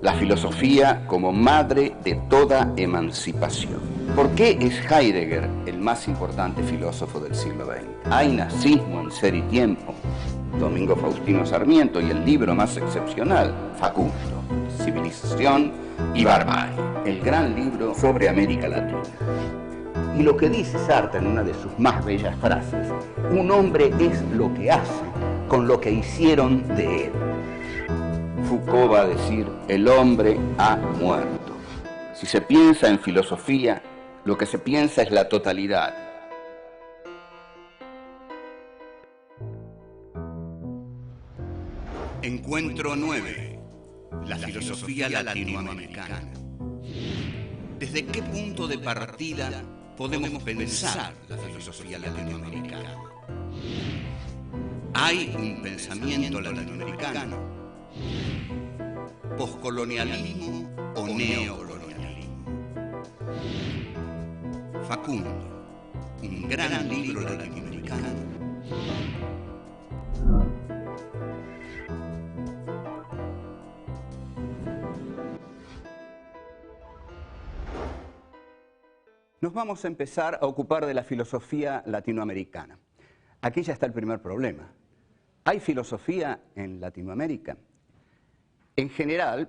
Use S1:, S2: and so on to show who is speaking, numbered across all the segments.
S1: la filosofía como madre de toda emancipación. ¿Por qué es Heidegger el más importante filósofo del siglo XX? Hay nazismo en Ser y Tiempo, Domingo Faustino Sarmiento, y el libro más excepcional, Facundo, Civilización y Barbarie, el gran libro sobre América Latina. Y lo que dice Sartre en una de sus más bellas frases: un hombre es lo que hace con lo que hicieron de él. Foucault va a decir: el hombre ha muerto. Si se piensa en filosofía, lo que se piensa es la totalidad. Encuentro 9. La filosofía latinoamericana. ¿Desde qué punto de partida podemos pensar la filosofía latinoamericana? ¿Hay un pensamiento latinoamericano? ¿Poscolonialismo o neocolonialismo? Facundo, un gran libro latinoamericano. Nos vamos a empezar a ocupar de la filosofía latinoamericana. Aquí ya está el primer problema. ¿Hay filosofía en Latinoamérica? En general,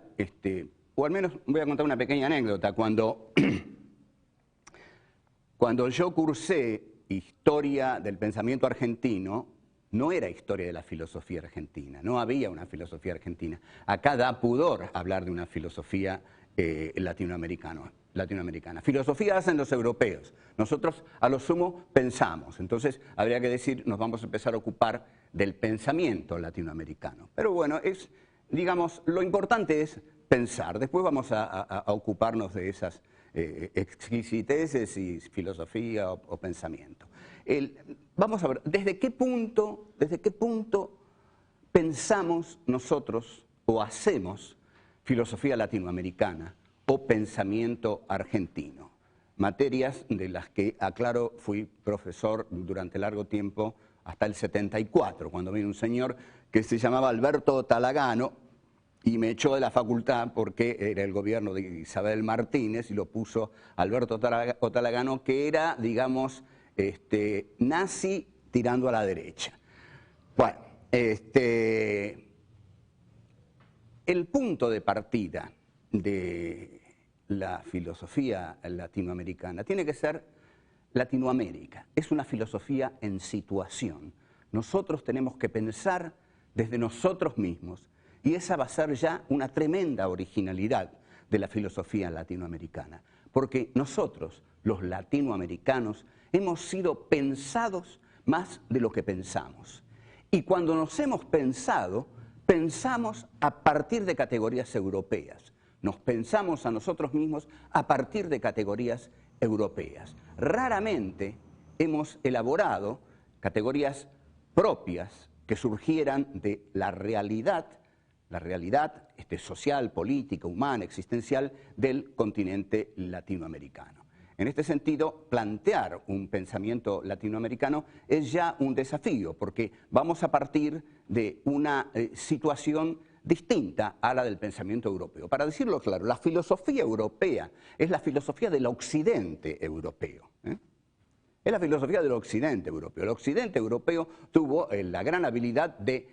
S1: o al menos voy a contar una pequeña anécdota. Cuando yo cursé historia del pensamiento argentino, no era historia de la filosofía argentina, no había una filosofía argentina. Acá da pudor hablar de una filosofía latinoamericana. Filosofía hacen los europeos, nosotros a lo sumo pensamos. Entonces habría que decir, nos vamos a empezar a ocupar del pensamiento latinoamericano. Pero bueno, digamos, lo importante es pensar. Después vamos a ocuparnos de esas exquisiteces y filosofía o pensamiento. Vamos a ver, ¿desde qué punto pensamos nosotros o hacemos filosofía latinoamericana o pensamiento argentino? Materias de las que, aclaro, fui profesor durante largo tiempo, hasta el 74, cuando vino un señor que se llamaba Alberto Talagano y me echó de la facultad porque era el gobierno de Isabel Martínez y lo puso Alberto Talagano, que era, digamos, nazi tirando a la derecha. Bueno, el punto de partida de la filosofía latinoamericana tiene que ser Latinoamérica. Es una filosofía en situación. Nosotros tenemos que pensar desde nosotros mismos y esa va a ser ya una tremenda originalidad de la filosofía latinoamericana. Porque nosotros, los latinoamericanos, hemos sido pensados más de lo que pensamos. Y cuando nos hemos pensado, pensamos a partir de categorías europeas. Nos pensamos a nosotros mismos a partir de categorías europeas. Raramente hemos elaborado categorías propias que surgieran de la realidad social, política, humana, existencial del continente latinoamericano. En este sentido, plantear un pensamiento latinoamericano es ya un desafío, porque vamos a partir de una situación distinta a la del pensamiento europeo. Para decirlo claro, la filosofía europea es la filosofía del occidente europeo. Es la filosofía del occidente europeo. El occidente europeo tuvo la gran habilidad de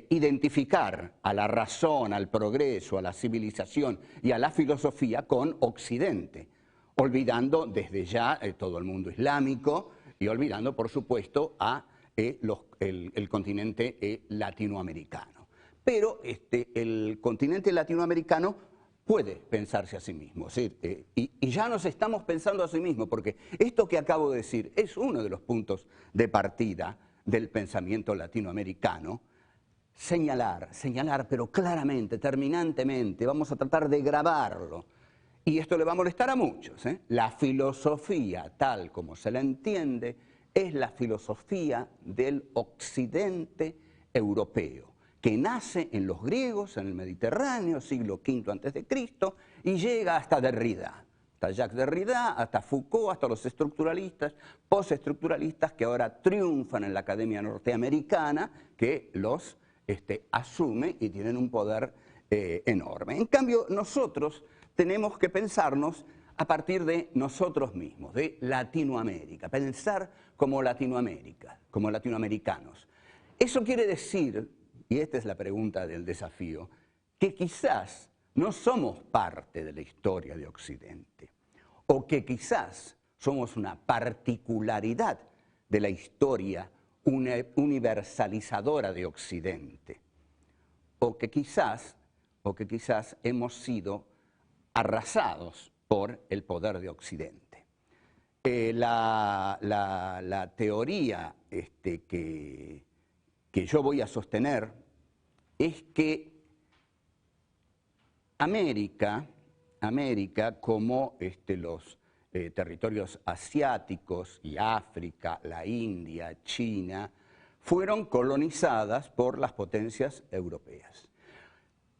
S1: identificar a la razón, al progreso, a la civilización y a la filosofía con Occidente, olvidando desde ya todo el mundo islámico y olvidando, por supuesto, a el continente latinoamericano. Pero el continente latinoamericano puede pensarse a sí mismo, ¿sí? Y ya nos estamos pensando a sí mismo, porque esto que acabo de decir es uno de los puntos de partida del pensamiento latinoamericano. Señalar, pero claramente, terminantemente, vamos a tratar de grabarlo. Y esto le va a molestar a muchos, ¿eh? La filosofía, tal como se la entiende, es la filosofía del occidente europeo, que nace en los griegos, en el Mediterráneo, siglo V a.C., y llega hasta Derrida, hasta Jacques Derrida, hasta Foucault, hasta los estructuralistas, postestructuralistas que ahora triunfan en la academia norteamericana, que los asume y tienen un poder enorme. En cambio, nosotros tenemos que pensarnos a partir de nosotros mismos, de Latinoamérica, pensar como Latinoamérica, como latinoamericanos. Eso quiere decir, y esta es la pregunta del desafío, que quizás no somos parte de la historia de Occidente, o que quizás somos una particularidad de la historia universalizadora de Occidente, o que quizás hemos sido arrasados por el poder de Occidente. La teoría que yo voy a sostener es que América como los territorios asiáticos y África, la India, China, fueron colonizadas por las potencias europeas.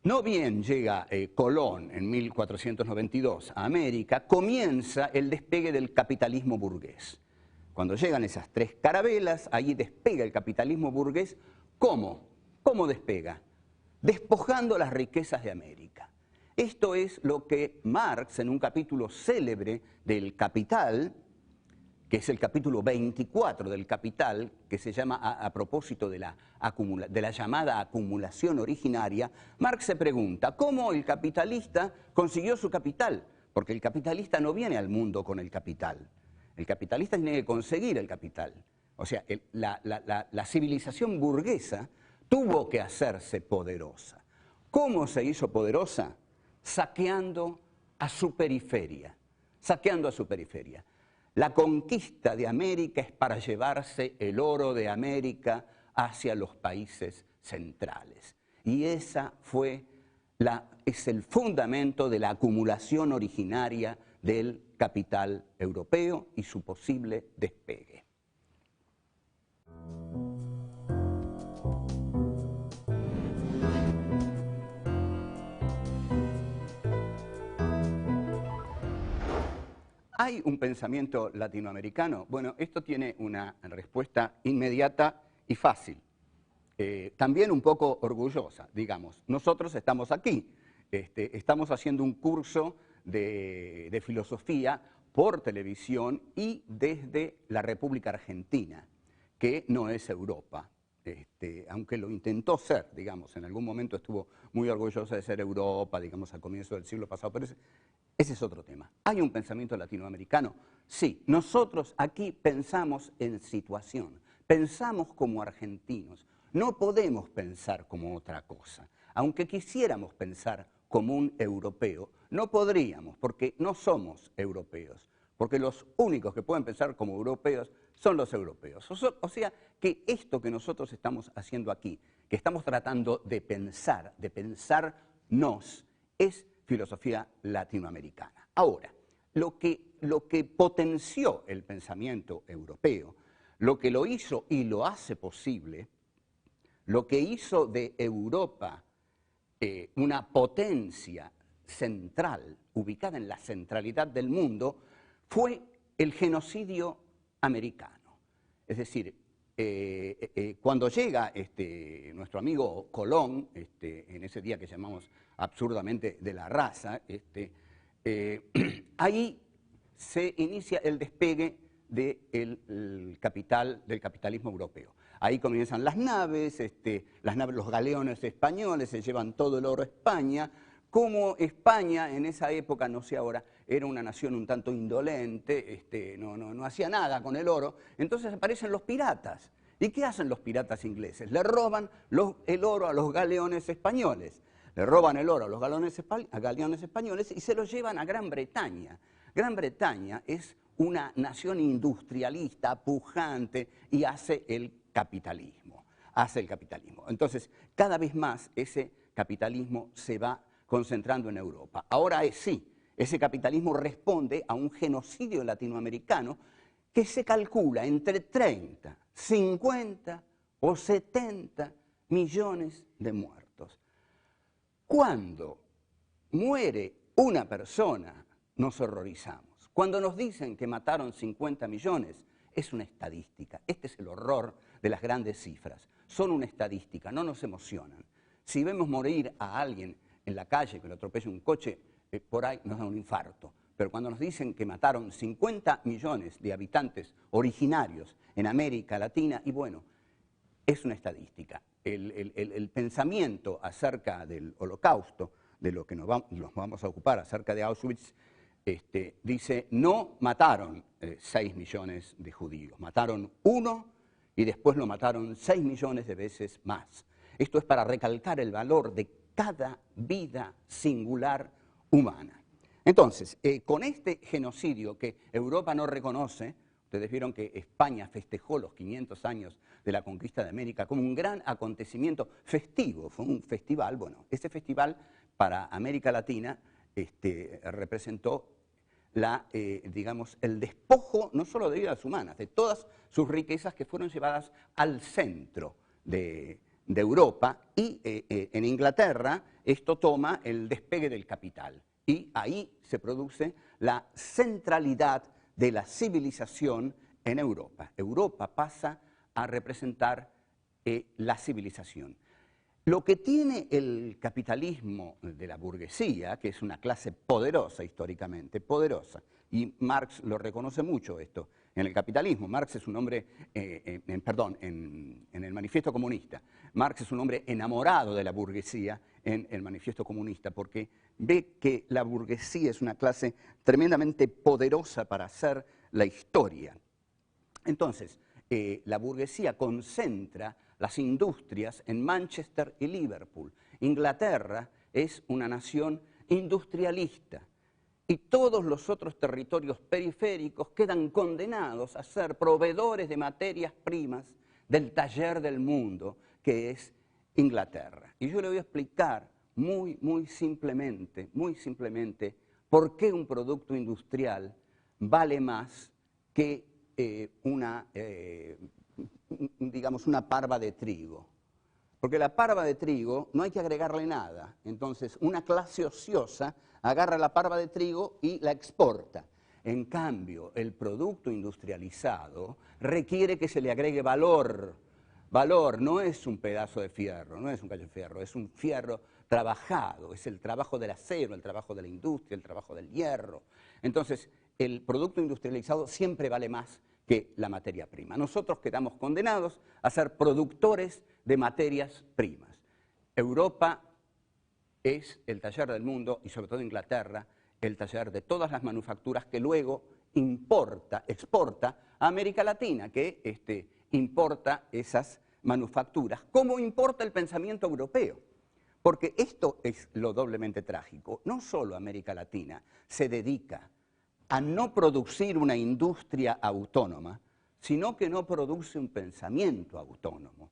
S1: No bien llega Colón en 1492 a América, comienza el despegue del capitalismo burgués. Cuando llegan esas tres carabelas, allí despega el capitalismo burgués. ¿Cómo? ¿Cómo despega? Despojando las riquezas de América. Esto es lo que Marx, en un capítulo célebre del Capital, que es el capítulo 24 del Capital, que se llama a propósito de la llamada acumulación originaria, Marx se pregunta, ¿cómo el capitalista consiguió su capital? Porque el capitalista no viene al mundo con el capital. El capitalista tiene que conseguir el capital. O sea, la civilización burguesa tuvo que hacerse poderosa. ¿Cómo se hizo poderosa? Saqueando a su periferia. Saqueando a su periferia. La conquista de América es para llevarse el oro de América hacia los países centrales. Y esa es el fundamento de la acumulación originaria del capital europeo y su posible despegue. ¿Hay un pensamiento latinoamericano? Bueno, esto tiene una respuesta inmediata y fácil. También un poco orgullosa, digamos. Nosotros estamos aquí, estamos haciendo un curso de filosofía por televisión y desde la República Argentina, que no es Europa. Aunque lo intentó ser, digamos, en algún momento estuvo muy orgullosa de ser Europa, digamos, al comienzo del siglo pasado, pero ese es otro tema. ¿Hay un pensamiento latinoamericano? Sí, nosotros aquí pensamos en situación, pensamos como argentinos, no podemos pensar como otra cosa. Aunque quisiéramos pensar como un europeo, no podríamos, porque no somos europeos, porque los únicos que pueden pensar como europeos son los europeos. O sea, que esto que nosotros estamos haciendo aquí, que estamos tratando de pensarnos, es filosofía latinoamericana. Ahora, lo que potenció el pensamiento europeo, lo que lo hizo y lo hace posible, lo que hizo de Europa una potencia central, ubicada en la centralidad del mundo, fue el genocidio americano. Es decir, cuando llega nuestro amigo Colón, en ese día que llamamos absurdamente de la raza, ahí se inicia el despegue del capitalismo europeo. Ahí comienzan las naves, los galeones españoles se llevan todo el oro a España. Como España en esa época, no sé ahora, era una nación un tanto indolente, no hacía nada con el oro, entonces aparecen los piratas. ¿Y qué hacen los piratas ingleses? Le roban el oro a los galeones españoles. Le roban el oro a los galeones españoles y se lo llevan a Gran Bretaña. Gran Bretaña es una nación industrialista, pujante, y hace el capitalismo. Entonces, cada vez más ese capitalismo se va concentrando en Europa. Ahora sí, ese capitalismo responde a un genocidio latinoamericano que se calcula entre 30, 50 o 70 millones de muertos. Cuando muere una persona, nos horrorizamos. Cuando nos dicen que mataron 50 millones, es una estadística. Este es el horror de las grandes cifras. Son una estadística, no nos emocionan. Si vemos morir a alguien en la calle, que lo atropelle un coche, por ahí nos da un infarto. Pero cuando nos dicen que mataron 50 millones de habitantes originarios en América Latina, y bueno, es una estadística. El pensamiento acerca del Holocausto, de lo que nos vamos a ocupar, acerca de Auschwitz, dice, no mataron 6 millones de judíos, mataron 1 y después lo mataron 6 millones de veces más. Esto es para recalcar el valor de cada vida singular humana. Entonces, con este genocidio que Europa no reconoce, ustedes vieron que España festejó los 500 años de la conquista de América como un gran acontecimiento festivo, fue un festival. Bueno, ese festival para América Latina representó digamos, el despojo no solo de vidas humanas, de todas sus riquezas que fueron llevadas al centro de Europa, y en Inglaterra esto toma el despegue del capital. Y ahí se produce la centralidad de la civilización en Europa. Europa pasa a representar la civilización. Lo que tiene el capitalismo de la burguesía, que es una clase poderosa históricamente, poderosa, y Marx lo reconoce mucho esto en el capitalismo. Marx es un hombre, en el Manifiesto Comunista, Marx es un hombre enamorado de la burguesía en el Manifiesto Comunista, porque ve que la burguesía es una clase tremendamente poderosa para hacer la historia. Entonces, la burguesía concentra las industrias en Manchester y Liverpool. Inglaterra es una nación industrialista y todos los otros territorios periféricos quedan condenados a ser proveedores de materias primas del taller del mundo, que es Inglaterra. Y yo le voy a explicar muy simplemente, por qué un producto industrial vale más que digamos, una parva de trigo. Porque la parva de trigo no hay que agregarle nada. Entonces, una clase ociosa agarra la parva de trigo y la exporta. En cambio, el producto industrializado requiere que se le agregue valor. Valor no es un pedazo de fierro, no es un cacho de fierro, es un fierro trabajado, es el trabajo del acero, el trabajo de la industria, el trabajo del hierro. Entonces, el producto industrializado siempre vale más que la materia prima. Nosotros quedamos condenados a ser productores de materias primas. Europa es el taller del mundo, y sobre todo Inglaterra, el taller de todas las manufacturas que luego exporta a América Latina, que importa esas manufacturas, como importa el pensamiento europeo. Porque esto es lo doblemente trágico. No solo América Latina se dedica a no producir una industria autónoma, sino que no produce un pensamiento autónomo,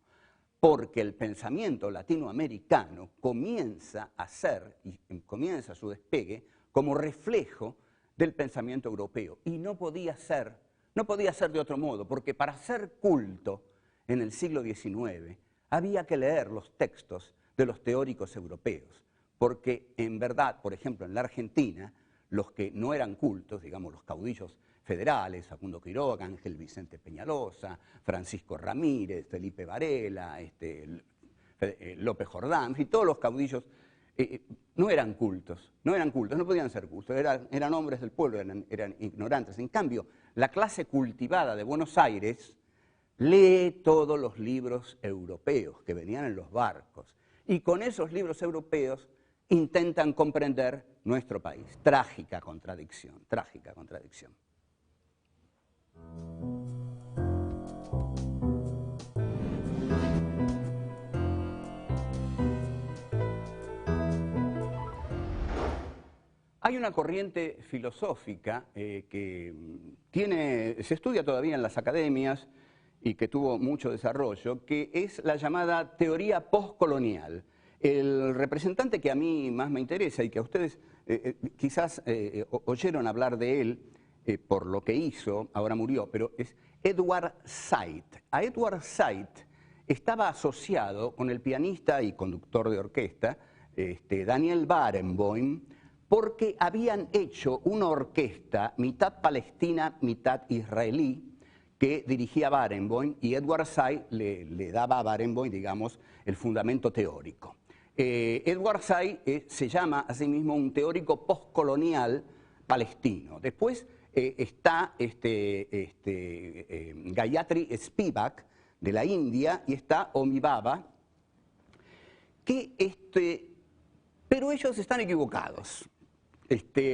S1: porque el pensamiento latinoamericano comienza su despegue como reflejo del pensamiento europeo, y no podía ser de otro modo, porque para ser culto en el siglo XIX había que leer los textos de los teóricos europeos, porque en verdad, por ejemplo, en la Argentina, los que no eran cultos, digamos los caudillos federales, Facundo Quiroga, Ángel Vicente Peñalosa, Francisco Ramírez, Felipe Varela, López Jordán, y todos los caudillos no eran cultos, no podían ser cultos, eran hombres del pueblo, eran ignorantes. En cambio, la clase cultivada de Buenos Aires lee todos los libros europeos que venían en los barcos, y con esos libros europeos intentan comprender nuestro país. Trágica contradicción, trágica contradicción. Hay una corriente filosófica que se estudia todavía en las academias y que tuvo mucho desarrollo, que es la llamada teoría postcolonial. El representante que a mí más me interesa y que a ustedes quizás oyeron hablar de él por lo que hizo, ahora murió, pero es Edward Said. A Edward Said estaba asociado con el pianista y conductor de orquesta Daniel Barenboim, porque habían hecho una orquesta mitad palestina, mitad israelí, que dirigía Barenboim, y Edward Said le daba a Barenboim, digamos, el fundamento teórico. Edward Said se llama a sí mismo un teórico postcolonial palestino. Después está Gayatri Spivak de la India y está Homi Bhabha, pero ellos están equivocados.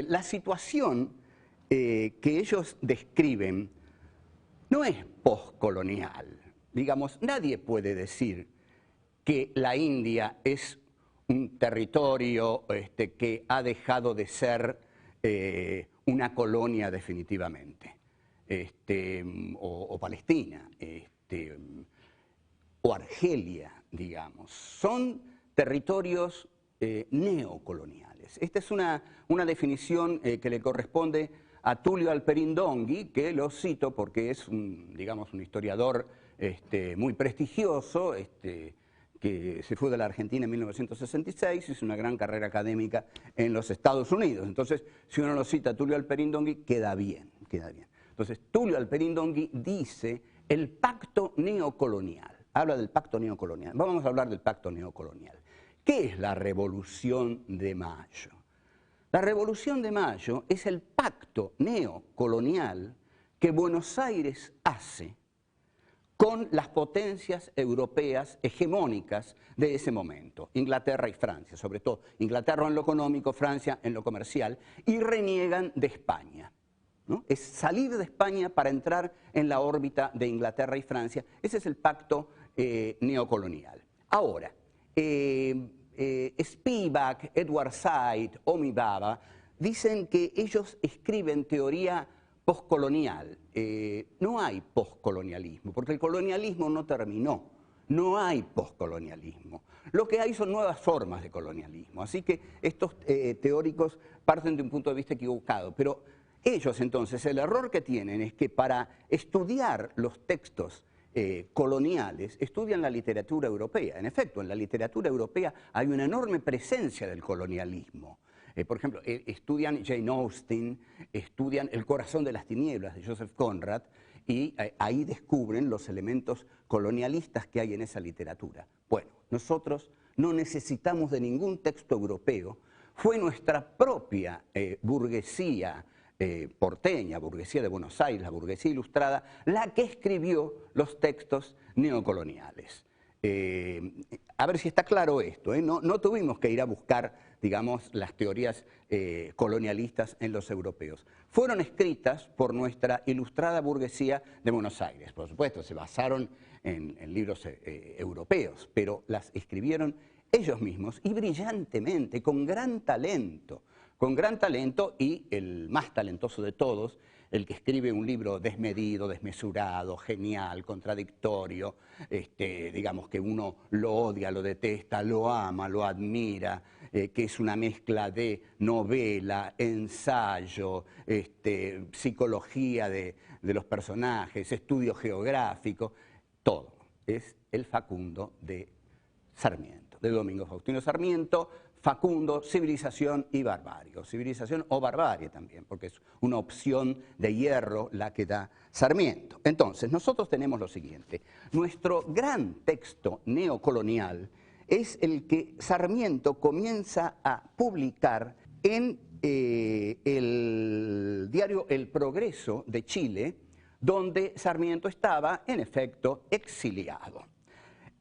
S1: La situación que ellos describen no es postcolonial. Digamos, nadie puede decir que la India es un territorio que ha dejado de ser una colonia definitivamente, o Palestina, o Argelia, digamos. Son territorios neocoloniales. Esta es una definición que le corresponde a Tullio Alperín Donghi, que lo cito porque es digamos, un historiador muy prestigioso, que se fue de la Argentina en 1966, hizo una gran carrera académica en los Estados Unidos. Entonces, si uno lo cita a Tullio Alperín Donghi, queda bien, queda bien. Entonces, Tullio Alperín Donghi dice el pacto neocolonial, habla del pacto neocolonial. Vamos a hablar del pacto neocolonial. ¿Qué es la Revolución de Mayo? La Revolución de Mayo es el pacto neocolonial que Buenos Aires hace con las potencias europeas hegemónicas de ese momento, Inglaterra y Francia, sobre todo Inglaterra en lo económico, Francia en lo comercial, y reniegan de España, ¿no? Es salir de España para entrar en la órbita de Inglaterra y Francia. Ese es el pacto neocolonial. Ahora, Spivak, Edward Said, Homi Bhabha dicen que ellos escriben teoría postcolonial. No hay postcolonialismo, porque el colonialismo no terminó. No hay postcolonialismo. Lo que hay son nuevas formas de colonialismo. Así que estos teóricos parten de un punto de vista equivocado. Pero ellos entonces, el error que tienen es que para estudiar los textos coloniales, estudian la literatura europea. En efecto, en la literatura europea hay una enorme presencia del colonialismo. Por ejemplo, estudian Jane Austen, estudian El corazón de las tinieblas de Joseph Conrad y ahí descubren los elementos colonialistas que hay en esa literatura. Bueno, nosotros no necesitamos de ningún texto europeo. Fue nuestra propia burguesía porteña, burguesía de Buenos Aires, la burguesía ilustrada, la que escribió los textos neocoloniales. A ver si está claro esto, no tuvimos que ir a buscar, digamos, las teorías colonialistas en los europeos. Fueron escritas por nuestra ilustrada burguesía de Buenos Aires. Por supuesto, se basaron en libros europeos, pero las escribieron ellos mismos y brillantemente, con gran talento y el más talentoso de todos, el que escribe un libro desmedido, desmesurado, genial, contradictorio, digamos que uno lo odia, lo detesta, lo ama, lo admira, que es una mezcla de novela, ensayo, psicología de los personajes, estudio geográfico, todo. Es el Facundo de Sarmiento, de Domingo Faustino Sarmiento. Facundo, civilización y barbarie, o civilización o barbarie también, porque es una opción de hierro la que da Sarmiento. Entonces, nosotros tenemos lo siguiente: nuestro gran texto neocolonial es el que Sarmiento comienza a publicar en el diario El Progreso de Chile, donde Sarmiento estaba, en efecto, exiliado.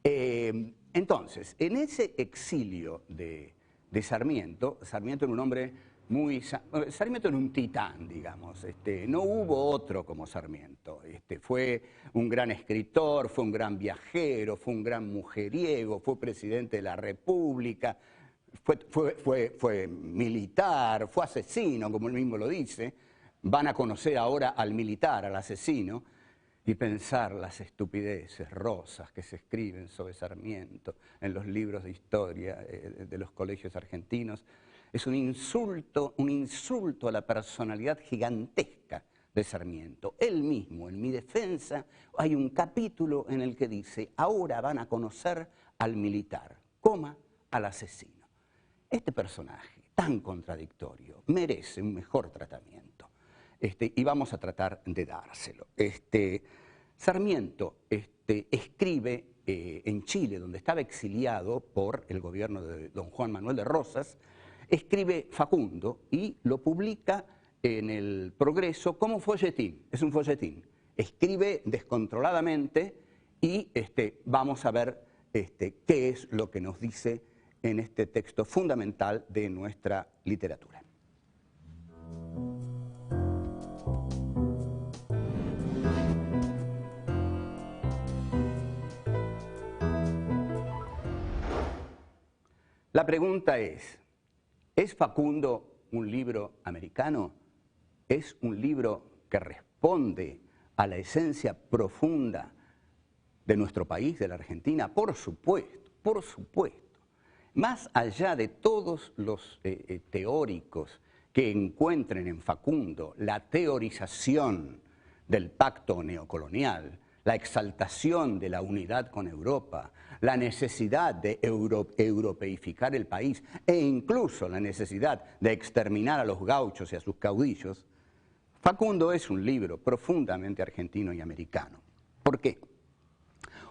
S1: Entonces, en ese exilio de Sarmiento era un hombre Sarmiento era un titán, digamos. No hubo otro como Sarmiento. Fue un gran escritor, fue un gran viajero, fue un gran mujeriego, fue presidente de la República, fue militar, fue asesino, como él mismo lo dice. Van a conocer ahora al militar, al asesino, y pensar las estupideces rosas que se escriben sobre Sarmiento en los libros de historia de los colegios argentinos. Es un insulto a la personalidad gigantesca de Sarmiento. Él mismo, en mi defensa, hay un capítulo en el que dice: ahora van a conocer al militar, al asesino. Este personaje tan contradictorio merece un mejor tratamiento. Y vamos a tratar de dárselo. Sarmiento escribe en Chile, donde estaba exiliado por el gobierno de don Juan Manuel de Rosas, escribe Facundo y lo publica en el Progreso como folletín, es un folletín. Escribe descontroladamente y vamos a ver qué es lo que nos dice en este texto fundamental de nuestra literatura. La pregunta ¿es Facundo un libro americano? ¿Es un libro que responde a la esencia profunda de nuestro país, de la Argentina? Por supuesto, por supuesto. Más allá de todos los teóricos que encuentren en Facundo la teorización del pacto neocolonial, la exaltación de la unidad con Europa, la necesidad de europeificar el país e incluso la necesidad de exterminar a los gauchos y a sus caudillos, Facundo es un libro profundamente argentino y americano. ¿Por qué?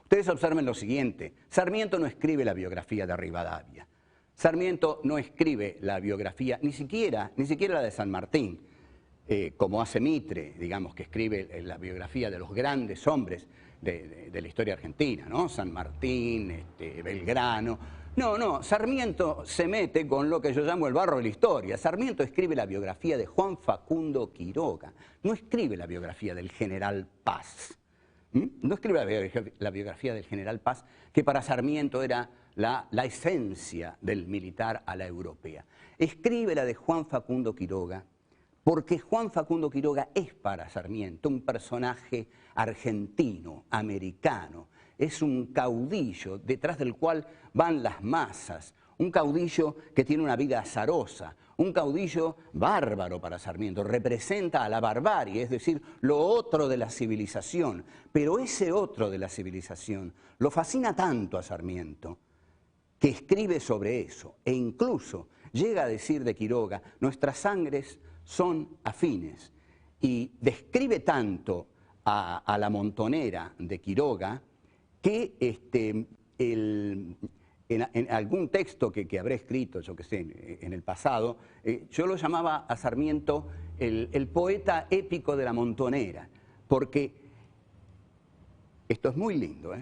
S1: Ustedes observen lo siguiente, Sarmiento no escribe la biografía de Rivadavia, Sarmiento no escribe la biografía, ni siquiera la de San Martín, como hace Mitre, digamos, que escribe la biografía de los grandes hombres de la historia argentina, ¿no? San Martín, Belgrano. No, Sarmiento se mete con lo que yo llamo el barro de la historia. Sarmiento escribe la biografía de Juan Facundo Quiroga, no escribe la biografía del general Paz. No escribe la biografía del general Paz, que para Sarmiento era la esencia del militar a la europea. Escribe la de Juan Facundo Quiroga, porque Juan Facundo Quiroga es para Sarmiento un personaje argentino, americano, es un caudillo detrás del cual van las masas, un caudillo que tiene una vida azarosa, un caudillo bárbaro para Sarmiento, representa a la barbarie, es decir, lo otro de la civilización, pero ese otro de la civilización lo fascina tanto a Sarmiento que escribe sobre eso e incluso llega a decir de Quiroga, nuestras sangres son afines, y describe tanto a la montonera de Quiroga que en algún texto que habré escrito, yo que sé, en el pasado, yo lo llamaba a Sarmiento el poeta épico de la montonera, porque esto es muy lindo,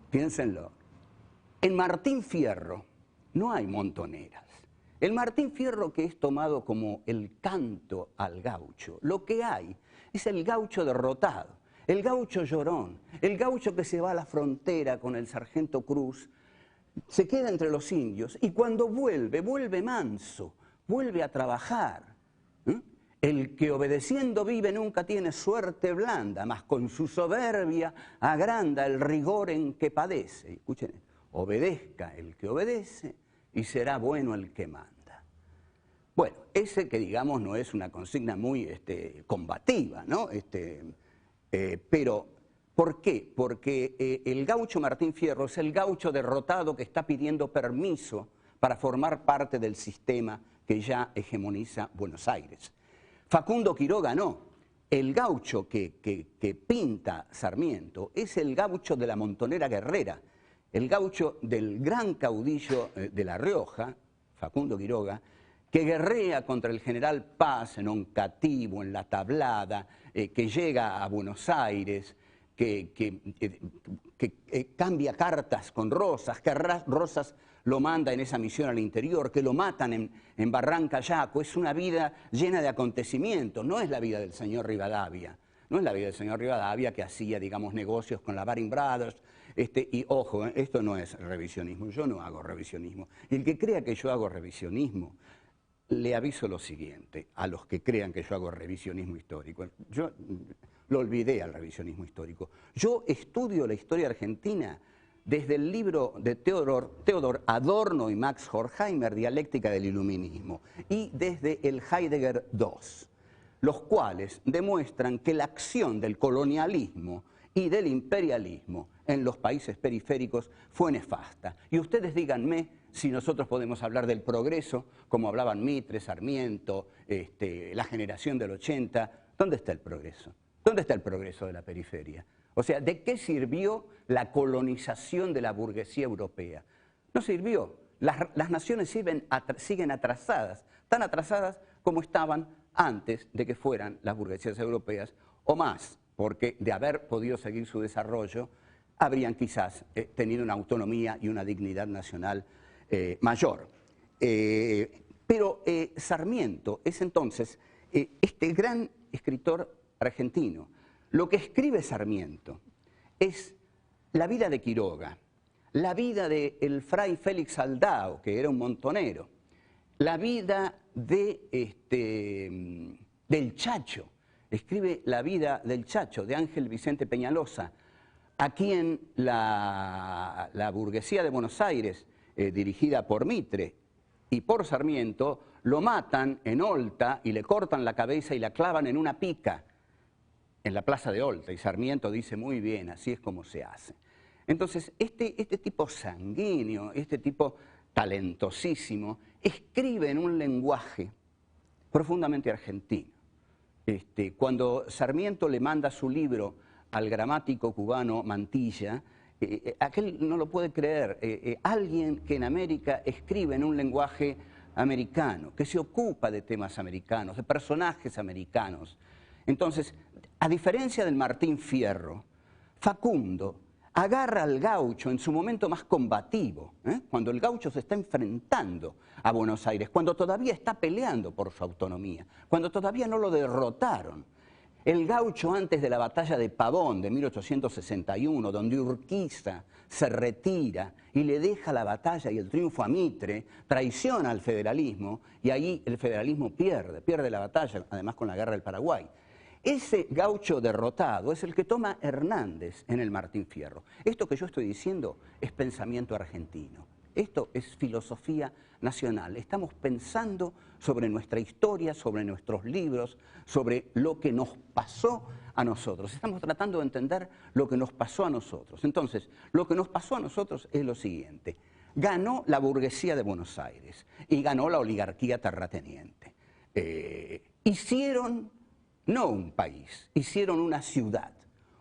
S1: piénsenlo, en Martín Fierro no hay montoneras. El Martín Fierro que es tomado como el canto al gaucho, lo que hay es el gaucho derrotado, el gaucho llorón, el gaucho que se va a la frontera con el sargento Cruz, se queda entre los indios y cuando vuelve manso, vuelve a trabajar. El que obedeciendo vive nunca tiene suerte blanda, mas con su soberbia agranda el rigor en que padece. Escuchen, obedezca el que obedece y será bueno el que manda. Bueno, ese que digamos no es una consigna muy combativa, ¿no? Pero, ¿por qué? Porque el gaucho Martín Fierro es el gaucho derrotado que está pidiendo permiso para formar parte del sistema que ya hegemoniza Buenos Aires. Facundo Quiroga no. El gaucho que pinta Sarmiento es el gaucho de la montonera guerrera, el gaucho del gran caudillo de La Rioja, Facundo Quiroga, que guerrea contra el general Paz en Oncativo, en La Tablada, que llega a Buenos Aires, que cambia cartas con Rosas, que Rosas lo manda en esa misión al interior, que lo matan en Barranca Yaco. Es una vida llena de acontecimientos, no es la vida del señor Rivadavia. No es la vida del señor Rivadavia que hacía, digamos, negocios con la Baring Brothers. Y ojo, esto no es revisionismo, yo no hago revisionismo. Y el que crea que yo hago revisionismo, le aviso lo siguiente, a los que crean que yo hago revisionismo histórico. Yo lo olvidé al revisionismo histórico. Yo estudio la historia argentina desde el libro de Theodor Adorno y Max Horkheimer, Dialéctica del Iluminismo, y desde el Heidegger II, los cuales demuestran que la acción del colonialismo y del imperialismo en los países periféricos fue nefasta. Y ustedes díganme si nosotros podemos hablar del progreso, como hablaban Mitre, Sarmiento, la generación del 80. ¿Dónde está el progreso? ¿Dónde está el progreso de la periferia? O sea, ¿de qué sirvió la colonización de la burguesía europea? No sirvió. Las naciones siguen atrasadas, tan atrasadas como estaban antes de que fueran las burguesías europeas, o más, porque de haber podido seguir su desarrollo, habrían quizás tenido una autonomía y una dignidad nacional mayor. Pero Sarmiento es entonces este gran escritor argentino. Lo que escribe Sarmiento es la vida de Quiroga, la vida del fray Félix Aldao, que era un montonero, la vida del Chacho, escribe la vida del Chacho, de Ángel Vicente Peñalosa, a quien la burguesía de Buenos Aires, dirigida por Mitre y por Sarmiento, lo matan en Olta y le cortan la cabeza y la clavan en una pica en la plaza de Olta. Y Sarmiento dice, muy bien, así es como se hace. Entonces, este tipo sanguíneo, este tipo talentosísimo, escribe en un lenguaje profundamente argentino. Cuando Sarmiento le manda su libro al gramático cubano Mantilla, aquel no lo puede creer. Alguien que en América escribe en un lenguaje americano, que se ocupa de temas americanos, de personajes americanos. Entonces, a diferencia del Martín Fierro, Facundo agarra al gaucho en su momento más combativo, cuando el gaucho se está enfrentando a Buenos Aires, cuando todavía está peleando por su autonomía, cuando todavía no lo derrotaron. El gaucho antes de la batalla de Pavón de 1861, donde Urquiza se retira y le deja la batalla y el triunfo a Mitre, traiciona al federalismo y ahí el federalismo pierde la batalla, además con la guerra del Paraguay. Ese gaucho derrotado es el que toma Hernández en el Martín Fierro. Esto que yo estoy diciendo es pensamiento argentino. Esto es filosofía nacional. Estamos pensando sobre nuestra historia, sobre nuestros libros, sobre lo que nos pasó a nosotros. Estamos tratando de entender lo que nos pasó a nosotros. Entonces, lo que nos pasó a nosotros es lo siguiente. Ganó la burguesía de Buenos Aires y ganó la oligarquía terrateniente. Hicieron no un país, hicieron una ciudad.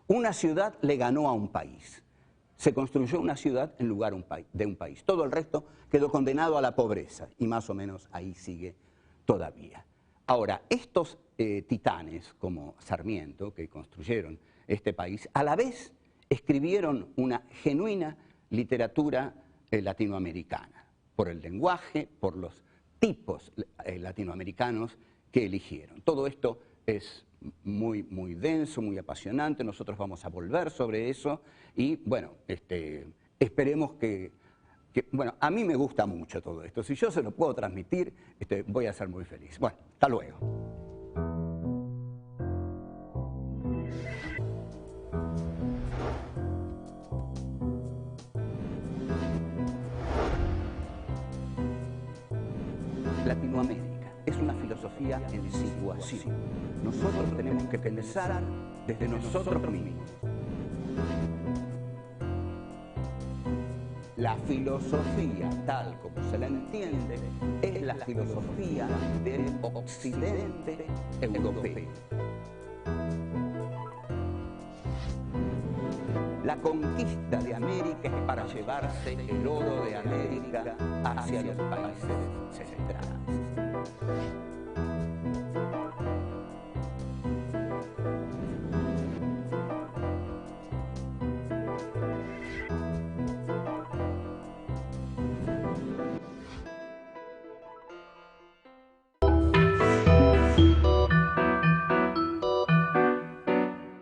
S1: Una ciudad le ganó a un país. Se construyó una ciudad en lugar de un país. Todo el resto quedó condenado a la pobreza y más o menos ahí sigue todavía. Ahora, estos titanes como Sarmiento, que construyeron este país, a la vez escribieron una genuina literatura latinoamericana, por el lenguaje, por los tipos latinoamericanos que eligieron. Todo esto es muy, muy denso, muy apasionante. Nosotros vamos a volver sobre eso y, bueno, esperemos que... Bueno, a mí me gusta mucho todo esto. Si yo se lo puedo transmitir, voy a ser muy feliz. Bueno, hasta luego. Latinoamérica es una filosofía en situación. Nosotros tenemos que pensar desde nosotros mismos. La filosofía, tal como se la entiende, es la filosofía del occidente europeo. La conquista de América es para llevarse el oro de América hacia los países centrales.